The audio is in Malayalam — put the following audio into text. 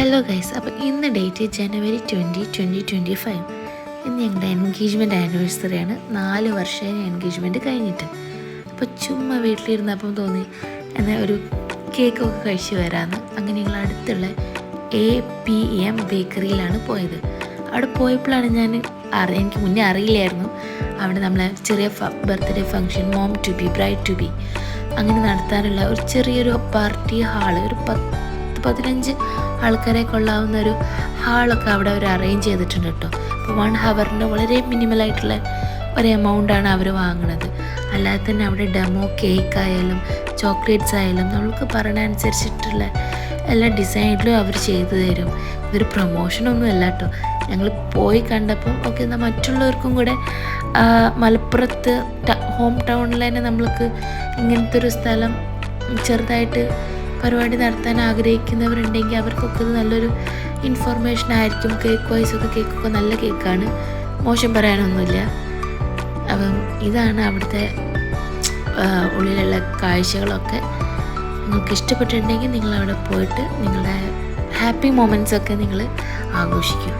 ഹലോ ഗൈസ്, അപ്പോൾ ഇന്ന് ഡേറ്റ് ജനുവരി 2025. ഇന്ന് ഞങ്ങളുടെ എൻഗേജ്മെൻറ്റ് ആനിവേഴ്സറിയാണ്. 4 വർഷമായി എൻഗേജ്മെൻറ്റ് കഴിഞ്ഞിട്ട്. അപ്പോൾ ചുമ്മാ വീട്ടിലിരുന്നപ്പം തോന്നി എന്നാൽ ഒരു കേക്കൊക്കെ കഴിച്ച് വരാമെന്ന്. അങ്ങനെ ഞങ്ങൾ അടുത്തുള്ള APM ബേക്കറിയിലാണ് പോയത്. അവിടെ പോയപ്പോഴാണ് എനിക്ക് മുന്നേ അറിയില്ലായിരുന്നു അവിടെ നമ്മളെ ചെറിയ birthday function mom to be bride to be അങ്ങനെ നടത്താനുള്ള ഒരു ചെറിയൊരു പാർട്ടി ഹാള്, ഒരു 15 ആൾക്കാരെ കൊള്ളാവുന്ന ഒരു ഹാളൊക്കെ അവിടെ അവർ അറേഞ്ച് ചെയ്തിട്ടുണ്ട് കേട്ടോ. അപ്പോൾ 1 ഹവറിന് വളരെ മിനിമലായിട്ടുള്ള ഒരു എമൗണ്ടാണ് അവർ വാങ്ങുന്നത്. അല്ലാതെ തന്നെ അവിടെ ഡെമോ കേക്ക് ആയാലും ചോക്ലേറ്റ്സ് ആയാലും നമ്മൾക്ക് പറയുന്ന അനുസരിച്ചിട്ടുള്ള എല്ലാ ഡിസൈനിലും അവർ ചെയ്തു തരും. ഇതൊരു പ്രൊമോഷനൊന്നും അല്ല കേട്ടോ. ഞങ്ങൾ പോയി കണ്ടപ്പം എന്നാൽ മറ്റുള്ളവർക്കും കൂടെ മലപ്പുറത്ത് ഹോം ടൗണിൽ തന്നെ നമ്മൾക്ക് ഇങ്ങനത്തെ ഒരു സ്ഥലം ചെറുതായിട്ട് പരിപാടി നടത്താൻ ആഗ്രഹിക്കുന്നവരുണ്ടെങ്കിൽ അവർക്കൊക്കെ ഇത് നല്ലൊരു ഇൻഫർമേഷൻ ആയിരിക്കും. കേക്ക് വൈസൊക്കെ കേക്കൊക്കെ നല്ല കേക്കാണ്, മോശം പറയാനൊന്നുമില്ല. അപ്പം ഇതാണ് അവിടുത്തെ ഉള്ളിലുള്ള കാഴ്ചകളൊക്കെ. നിങ്ങൾക്ക് ഇഷ്ടപ്പെട്ടിട്ടുണ്ടെങ്കിൽ നിങ്ങൾ അവിടെ പോയിട്ട് നിങ്ങളുടെ ഹാപ്പി മൊമെൻറ്റ്സൊക്കെ നിങ്ങൾ ആഘോഷിക്കും.